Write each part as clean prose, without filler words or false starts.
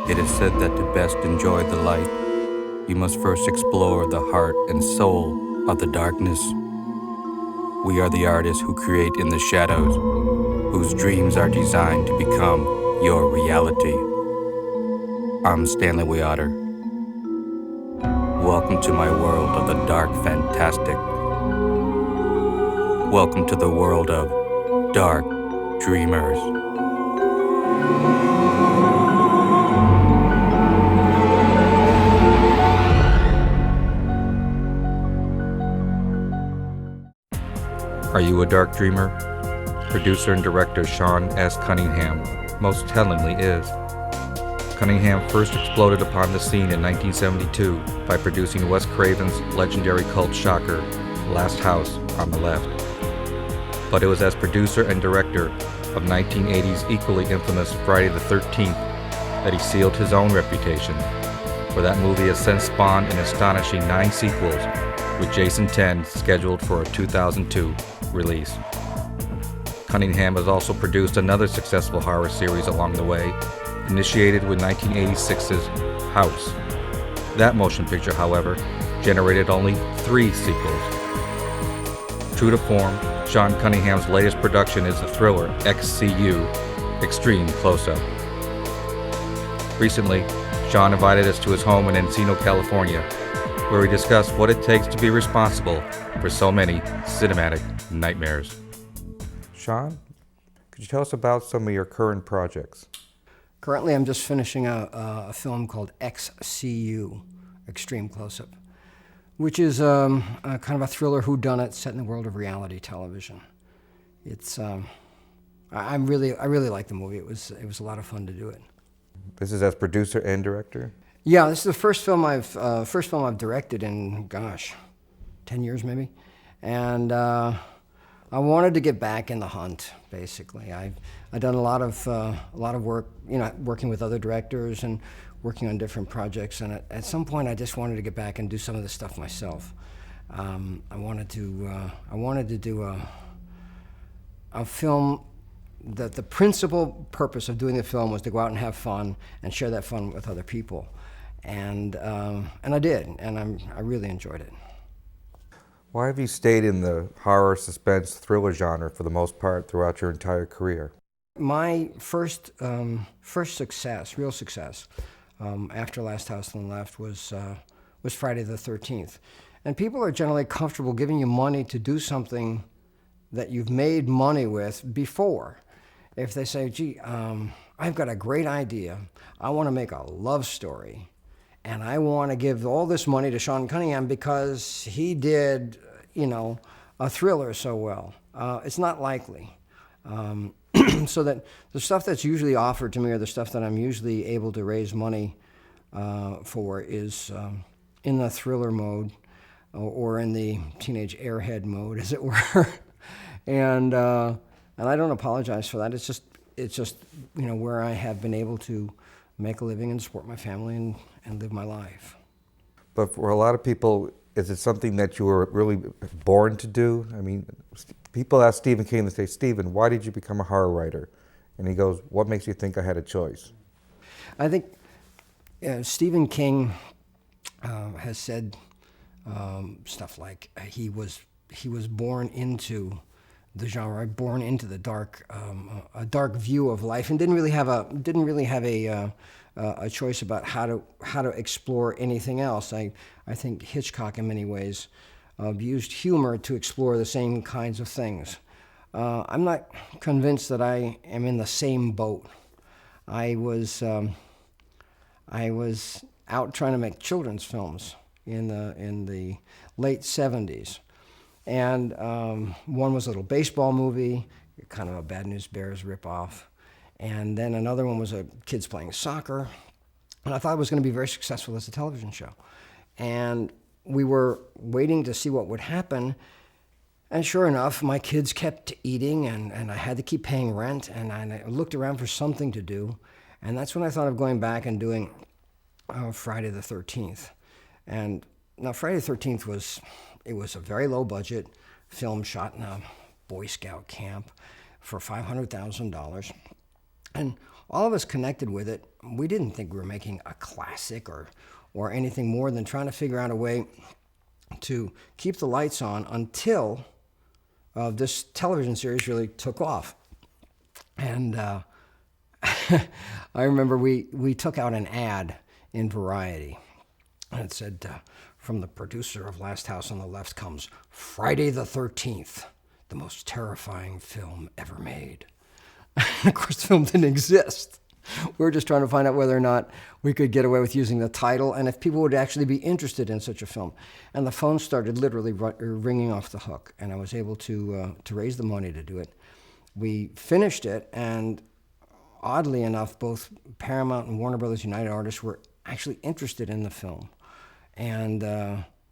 It is said that to best enjoy the light, you must first explore the heart and soul of the darkness. We are the artists who create in the shadows, whose dreams are designed to become your reality. I'm Stanley Weotter. Welcome to my world of the dark fantastic. Welcome to the world of Dark Dreamers. Are you a dark dreamer? Producer and director Sean S. Cunningham most tellingly is. Cunningham first exploded upon the scene in 1972 by producing Wes Craven's legendary cult shocker, Last House on the Left. But it was as producer and director of 1980's equally infamous Friday the 13th that he sealed his own reputation, for that movie has since spawned an astonishing 9 sequels, with Jason 10 scheduled for a 2002 release. Cunningham has also produced another successful horror series along the way, initiated with 1986's House. That motion picture, however, generated only 3 sequels. True to form, Sean Cunningham's latest production is the thriller XCU, Extreme Close-Up. Recently, Sean invited us to his home in Encino, California, where we discussed what it takes to be responsible for so many cinematic nightmares. Sean, could you tell us about some of your current projects? Currently, I'm just finishing a film called XCU, Extreme Close-Up, which is a kind of a thriller whodunit set in the world of reality television. It's I really like the movie. It was a lot of fun to do it. This is as producer and director? Yeah, this is the first film I've directed in 10 years maybe, and I wanted to get back in the hunt. Basically, I've done a lot of work, working with other directors and working on different projects. And at some point, I just wanted to get back and do some of this stuff myself. I wanted to do a film that the principal purpose of doing the film was to go out and have fun and share that fun with other people. And I did, and I really enjoyed it. Why have you stayed in the horror, suspense, thriller genre for the most part throughout your entire career? My first real success, after Last House on the Left was Friday the 13th. And people are generally comfortable giving you money to do something that you've made money with before. If they say, gee, I've got a great idea, I want to make a love story, and I want to give all this money to Sean Cunningham because he did, a thriller so well. It's not likely. So that the stuff that's usually offered to me, or the stuff that I'm usually able to raise money for, is in the thriller mode, or in the teenage airhead mode, as it were. And I don't apologize for that. It's just where I have been able to make a living and support my family and live my life. But for a lot of people, is it something that you were really born to do? I mean, people ask Stephen King, they say, Stephen, why did you become a horror writer? And he goes, what makes you think I had a choice? I think Stephen King has said stuff like he was born into the genre, born into the dark, a dark view of life, and didn't really have a choice about how to explore anything else. I think Hitchcock, in many ways, used humor to explore the same kinds of things. I'm not convinced that I am in the same boat. I was out trying to make children's films in the late 70s. And one was a little baseball movie, kind of a Bad News Bears ripoff. And then another one was kids playing soccer. And I thought it was going to be very successful as a television show. And we were waiting to see what would happen. And sure enough, my kids kept eating, and I had to keep paying rent. And I looked around for something to do. And that's when I thought of going back and doing Friday the 13th. And now Friday the 13th was a very low budget film shot in a Boy Scout camp for $500,000. And all of us connected with it. we didn't think we were making a classic or anything more than trying to figure out a way to keep the lights on until this television series really took off. And I remember we took out an ad in Variety, and it said, from the producer of Last House on the Left comes Friday the 13th, the most terrifying film ever made. Of course, the film didn't exist. We were just trying to find out whether or not we could get away with using the title and if people would actually be interested in such a film. And the phone started literally ringing off the hook, and I was able to raise the money to do it. We finished it, and oddly enough, both Paramount and Warner Brothers United Artists were actually interested in the film. And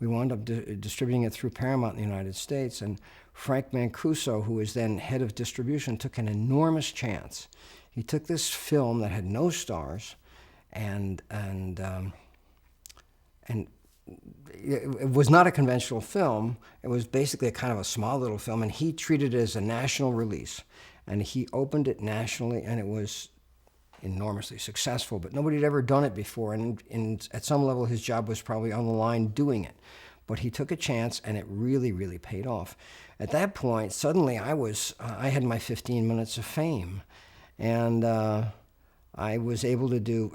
we wound up distributing it through Paramount in the United States. And Frank Mancuso, who was then head of distribution, took an enormous chance. He took this film that had no stars, and it was not a conventional film. It was basically a kind of a small little film, and he treated it as a national release. And he opened it nationally, and it was enormously successful, but nobody had ever done it before, and at some level his job was probably on the line doing it. But he took a chance, and it really, really paid off. At that point, suddenly I had my 15 minutes of fame, and I was able to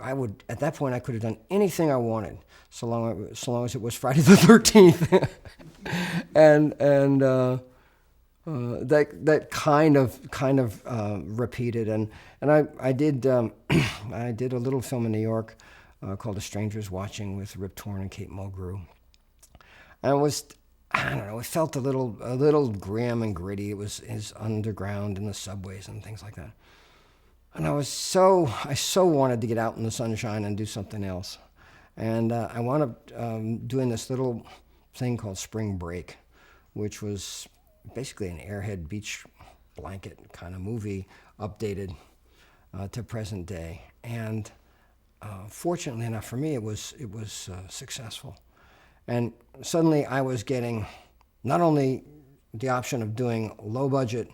at that point I could have done anything I wanted, so long as it was Friday the 13th. and that kind of repeated, and I did I did a little film in New York called A Stranger's Watching with Rip Torn and Kate Mulgrew, and it was, I don't know, it felt a little grim and gritty. It was underground in the subways and things like that, and I so wanted to get out in the sunshine and do something else, and I wound up doing this little thing called Spring Break, which was basically an Airhead beach blanket kind of movie, updated to present day. And fortunately enough for me, it was successful. And suddenly I was getting not only the option of doing low budget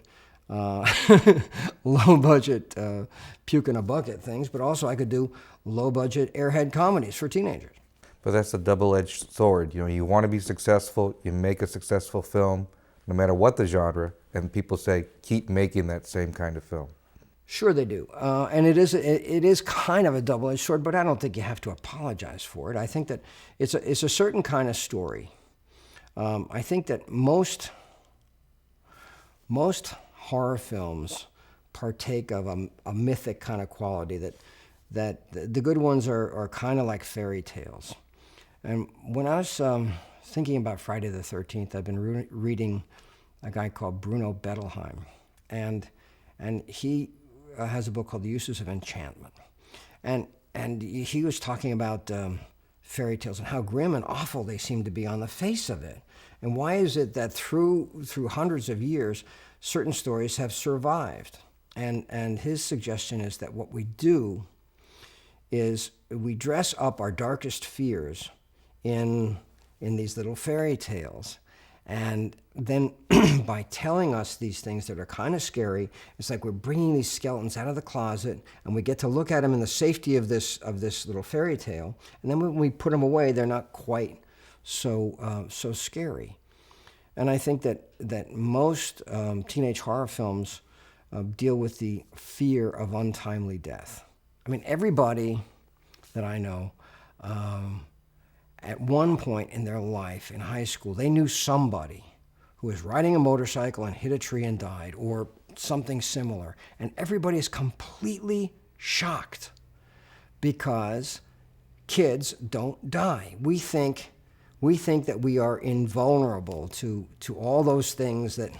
puke in a bucket things, but also I could do low budget Airhead comedies for teenagers. But that's a double-edged sword. You want to be successful, you make a successful film, no matter what the genre, and people say, keep making that same kind of film. Sure they do. And it is kind of a double-edged sword, but I don't think you have to apologize for it. I think that it's a certain kind of story. I think that most horror films partake of a mythic kind of quality, that the good ones are kind of like fairy tales. And when I was thinking about Friday the 13th, I've been reading a guy called Bruno Bettelheim, and he has a book called The Uses of Enchantment, and he was talking about fairy tales and how grim and awful they seem to be on the face of it, and why is it that through hundreds of years certain stories have survived, and his suggestion is that what we do is we dress up our darkest fears in these little fairy tales. And then by telling us these things that are kind of scary, it's like we're bringing these skeletons out of the closet, and we get to look at them in the safety of this little fairy tale. And then when we put them away, they're not quite so scary. And I think that most teenage horror films deal with the fear of untimely death. I mean, everybody that I know, at one point in their life in high school, they knew somebody who was riding a motorcycle and hit a tree and died, or something similar. And everybody is completely shocked because kids don't die. We think that we are invulnerable to all those things that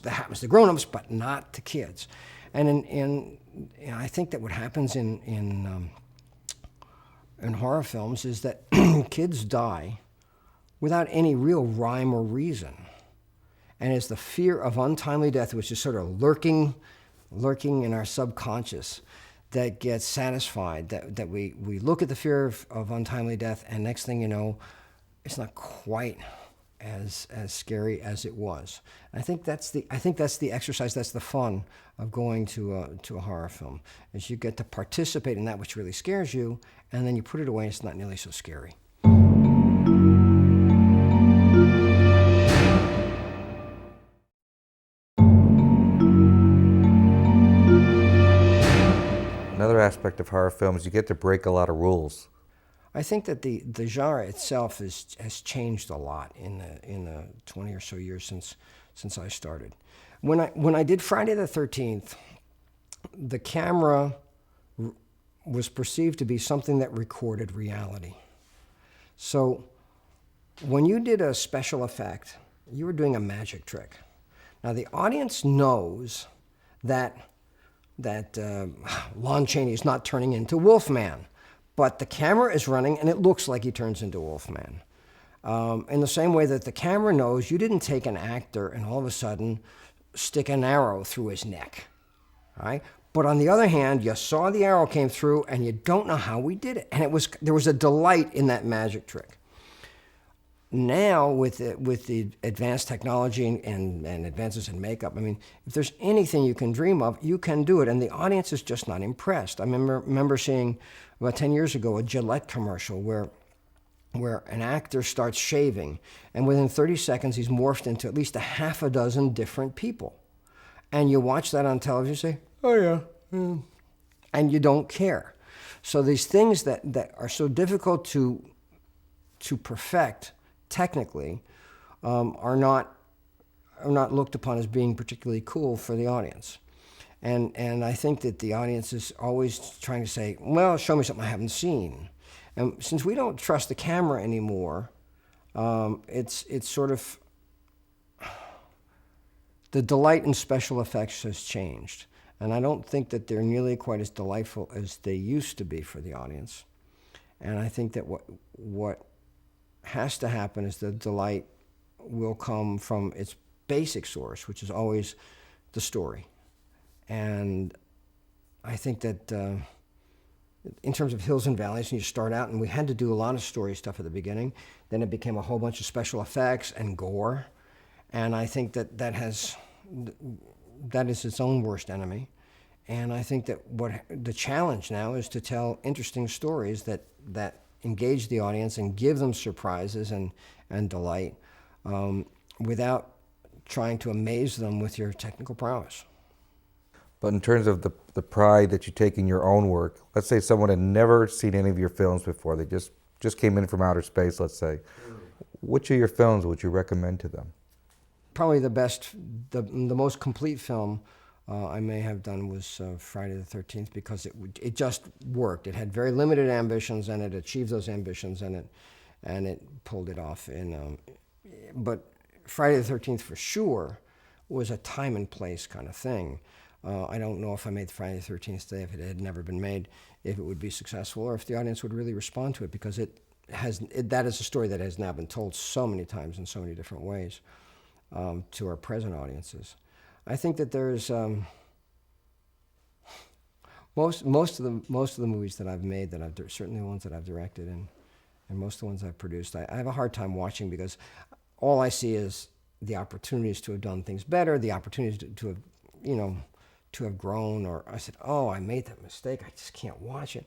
happens to grown-ups, but not to kids. And I think that what happens in horror films is that kids die without any real rhyme or reason. And it's the fear of untimely death, which is sort of lurking in our subconscious, that gets satisfied, that we look at the fear of untimely death, and next thing you know, it's not quite as scary as it was. I think that's the exercise, that's the fun of going to a horror film, is you get to participate in that which really scares you, and then you put it away and it's not nearly so scary. Another aspect of horror films, you get to break a lot of rules. I think that the genre itself has changed a lot in the 20 or so years since I started. When I did Friday the 13th, the camera was perceived to be something that recorded reality. So when you did a special effect, you were doing a magic trick. Now the audience knows that Lon Chaney is not turning into Wolfman, but the camera is running and it looks like he turns into Wolfman. In the same way that the camera knows you didn't take an actor and all of a sudden stick an arrow through his neck, right? But on the other hand, you saw the arrow came through and you don't know how we did it. And there was a delight in that magic trick. Now, with the advanced technology and advances in makeup, I mean, if there's anything you can dream of, you can do it, and the audience is just not impressed. I remember seeing, about 10 years ago, a Gillette commercial where an actor starts shaving, and within 30 seconds, he's morphed into at least a half a dozen different people. And you watch that on television, you say, oh yeah, and you don't care. So these things that are so difficult to perfect technically are not looked upon as being particularly cool for the audience. And I think that the audience is always trying to say, well, show me something I haven't seen. And since we don't trust the camera anymore, it's sort of, the delight in special effects has changed. And I don't think that they're nearly quite as delightful as they used to be for the audience. And I think that what has to happen is the delight will come from its basic source, which is always the story. And I think that in terms of hills and valleys, and you start out, and we had to do a lot of story stuff at the beginning, then it became a whole bunch of special effects and gore. And I think that is its own worst enemy. And I think that what the challenge now is to tell interesting stories that engage the audience and give them surprises and delight without trying to amaze them with your technical prowess. But in terms of the pride that you take in your own work, let's say someone had never seen any of your films before, they just came in from outer space, let's say. Which of your films would you recommend to them? Probably the most complete film I may have done was Friday the 13th, because it just worked. It had very limited ambitions, and it achieved those ambitions, and it pulled it off. But Friday the 13th for sure was a time and place kind of thing. I don't know if I made Friday the 13th today, if it had never been made, if it would be successful, or if the audience would really respond to it, because that is a story that has now been told so many times in so many different ways to our present audiences. I think that there's most of the movies that I've made, certainly the ones that I've directed and most of the ones I've produced, I have a hard time watching, because all I see is the opportunities to have done things better, the opportunities to have grown, or I said, oh, I made that mistake, I just can't watch it.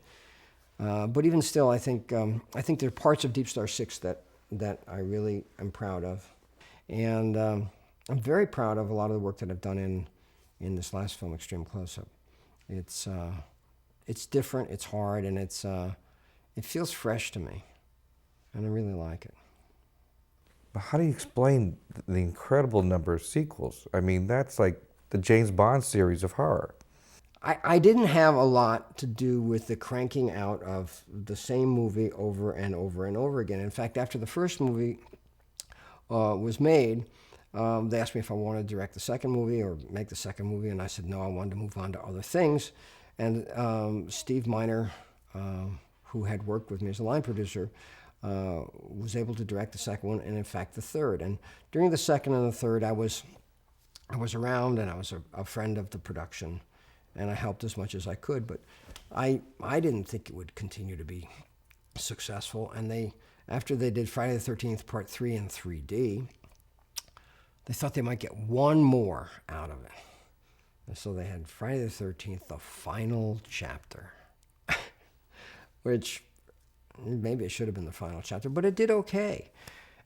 But even still, I think there are parts of Deep Star 6 that I really am proud of. And I'm very proud of a lot of the work that I've done in this last film, Extreme Close-Up. It's different, it's hard, and it feels fresh to me, and I really like it. How do you explain the incredible number of sequels? I mean, that's like the James Bond series of horror. I didn't have a lot to do with the cranking out of the same movie over and over and over again. In fact, after the first movie was made, they asked me if I wanted to direct the second movie or make the second movie, and I said no, I wanted to move on to other things. And Steve Miner, who had worked with me as a line producer, was able to direct the second one, and in fact the third. And during the second and the third, I was around, and I was a friend of the production, and I helped as much as I could. But I didn't think it would continue to be successful, and after they did Friday the 13th Part 3 in 3D, they thought they might get one more out of it. And so they had Friday the 13th, the final chapter, which maybe it should have been the final chapter, but it did okay.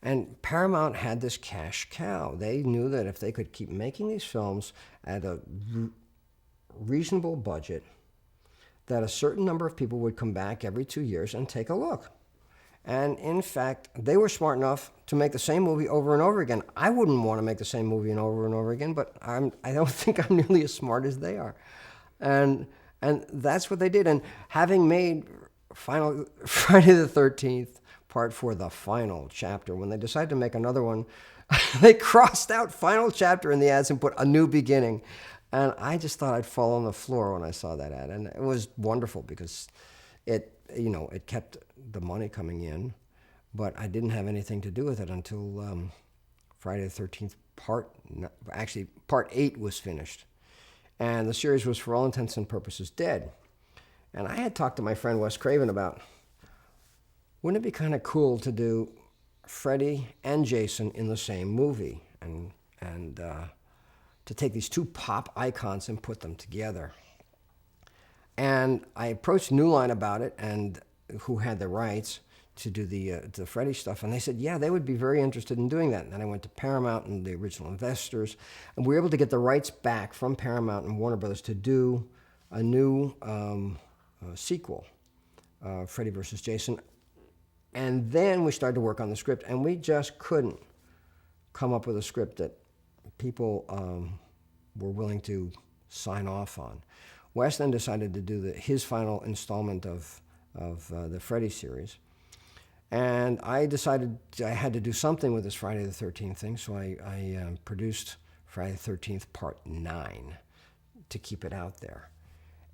And Paramount had this cash cow. They knew that if they could keep making these films at a reasonable budget, that a certain number of people would come back every 2 years and take a look. And in fact, they were smart enough to make the same movie over and over again. I wouldn't want to make the same movie over and over again, but I don't think I'm nearly as smart as they are. And that's what they did. And having made Friday the 13th Part 4, the final chapter, when they decided to make another one, they crossed out final chapter in the ads and put a new beginning. And I just thought I'd fall on the floor when I saw that ad. And it was wonderful because it kept the money coming in, but I didn't have anything to do with it until Friday the 13th Part 8 was finished. And the series was, for all intents and purposes, dead. And I had talked to my friend Wes Craven about, wouldn't it be kind of cool to do Freddy and Jason in the same movie, and to take these two pop icons and put them together? And I approached New Line about it, and who had the rights to do the Freddy stuff, and they said, yeah, they would be very interested in doing that. And then I went to Paramount and the original investors, and we were able to get the rights back from Paramount and Warner Brothers to do a new sequel, Freddy vs. Jason. And then we started to work on the script, and we just couldn't come up with a script that people were willing to sign off on. Wes then decided to do his final installment of the Freddy series. And I decided I had to do something with this Friday the 13th thing, so I produced Friday the 13th Part 9 to keep it out there.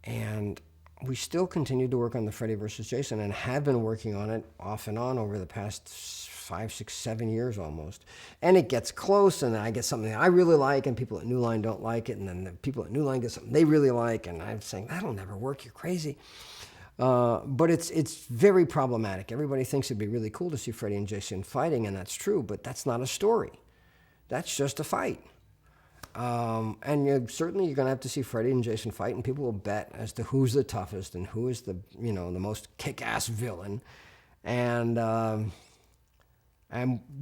And we still continued to work on the Freddy vs. Jason and have been working on it off and on over the past 5, 6, 7 years almost. And it gets close, and I get something that I really like, and people at New Line don't like it, and then the people at New Line get something they really like, and I'm saying, that'll never work, you're crazy. But it's very problematic. Everybody thinks it'd be really cool to see Freddy and Jason fighting, and that's true, but that's not a story. That's just a fight. And certainly you're going to have to see Freddy and Jason fight, and people will bet as to who's the toughest and who is the the most kick-ass villain, and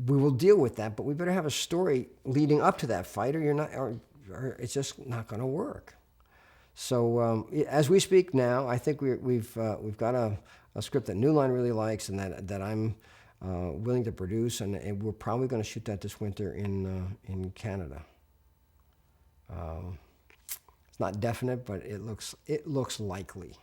we will deal with that. But we better have a story leading up to that fight, or it's just not going to work. So as we speak now, I think we've got a script that New Line really likes, and that I'm willing to produce, and we're probably going to shoot that this winter in Canada. It's not definite, but it looks likely.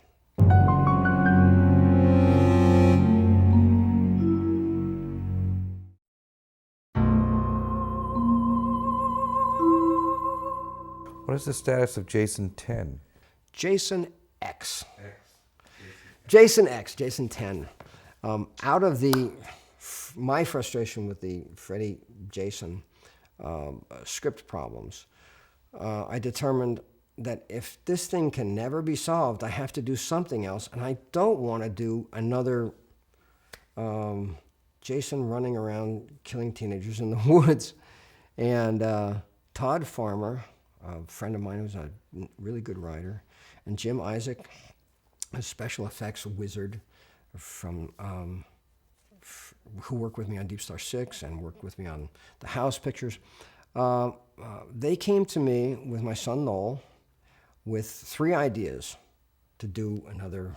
What is the status of Jason 10? Jason X. Jason X, Jason 10. Out of my frustration with the Freddy Jason script problems, I determined that if this thing can never be solved, I have to do something else, and I don't want to do another Jason running around killing teenagers in the woods. And Todd Farmer, a friend of mine who's a really good writer, and Jim Isaac, a special effects wizard from who worked with me on Deep Star 6 and worked with me on the House pictures. They came to me with my son Noel with 3 ideas to do another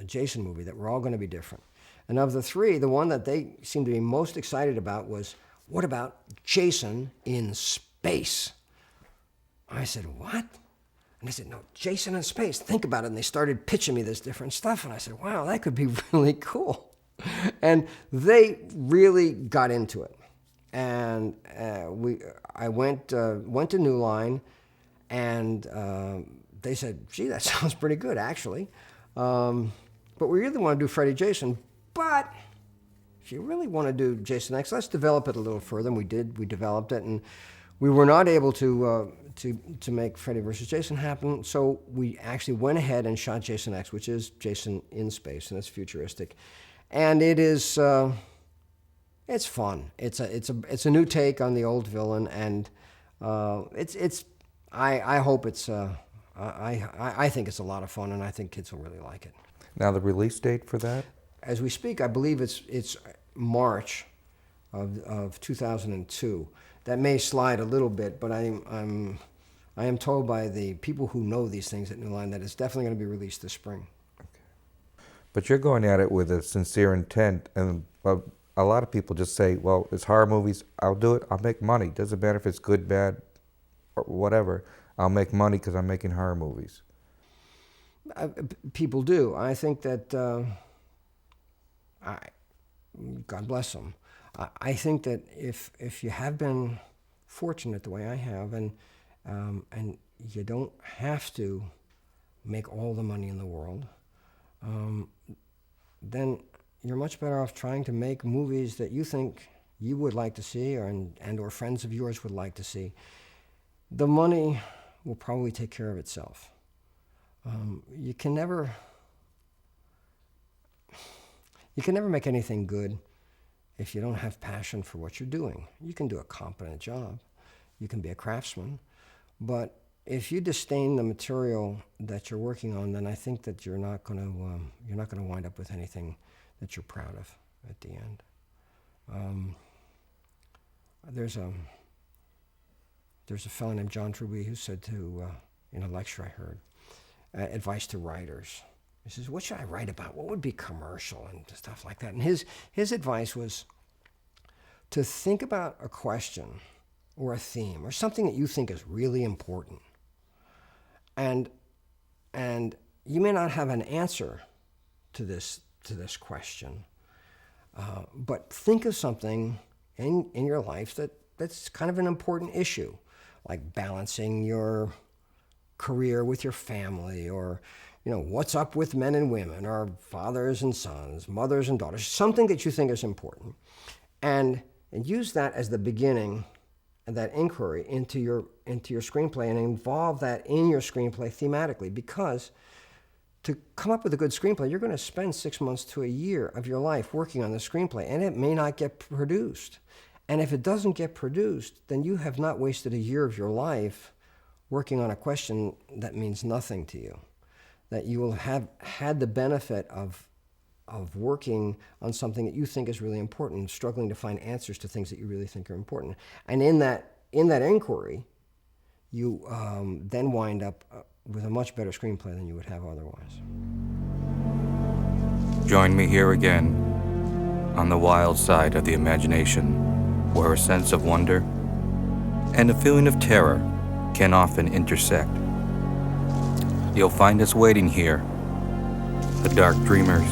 Jason movie that were all going to be different. And of the 3, the one that they seemed to be most excited about was, what about Jason in space? I said, what? And they said, no, Jason in space. Think about it. And they started pitching me this different stuff. And I said, wow, that could be really cool. And they really got into it. And I went to New Line, and they said, gee, that sounds pretty good, actually. But we really want to do Freddy Jason. But if you really want to do Jason X, let's develop it a little further. And we did. We developed it, and we were not able to make Freddy vs. Jason happen. So we actually went ahead and shot Jason X, which is Jason in space, and it's futuristic. And it is It's fun. It's a new take on the old villain, and I hope it's I think it's a lot of fun, and I think kids will really like it. Now, the release date for that? As we speak, I believe it's March of 2002. That may slide a little bit, but I am told by the people who know these things at New Line that it's definitely going to be released this spring. But you're going at it with a sincere intent, and a lot of people just say, well, it's horror movies, I'll do it, I'll make money. Doesn't matter if it's good, bad, or whatever. I'll make money because I'm making horror movies. People do. I think that, God bless them. I think that if you have been fortunate the way I have, and you don't have to make all the money in the world, then you're much better off trying to make movies that you think you would like to see, or friends of yours would like to see. The money will probably take care of itself. You can never make anything good if you don't have passion for what you're doing. You can do a competent job. You can be a craftsman. But if you disdain the material that you're working on, then I think that you're not going to wind up with anything that you're proud of at the end. There's a fellow named John Truby who said in a lecture I heard, advice to writers. He says, what should I write about? What would be commercial and stuff like that? And his advice was to think about a question or a theme or something that you think is really important. And you may not have an answer to this question, but think of something in your life that's kind of an important issue, like balancing your career with your family, or what's up with men and women, or fathers and sons, mothers and daughters, something that you think is important, and use that as the beginning of that inquiry into your screenplay, and involve that in your screenplay thematically, because to come up with a good screenplay, you're going to spend 6 months to a year of your life working on the screenplay, and it may not get produced. And if it doesn't get produced, then you have not wasted a year of your life working on a question that means nothing to you, that you will have had the benefit of working on something that you think is really important, struggling to find answers to things that you really think are important. And in that inquiry, you then wind up with a much better screenplay than you would have otherwise. Join me here again on the wild side of the imagination, where a sense of wonder and a feeling of terror can often intersect. You'll find us waiting here, the Dark Dreamers.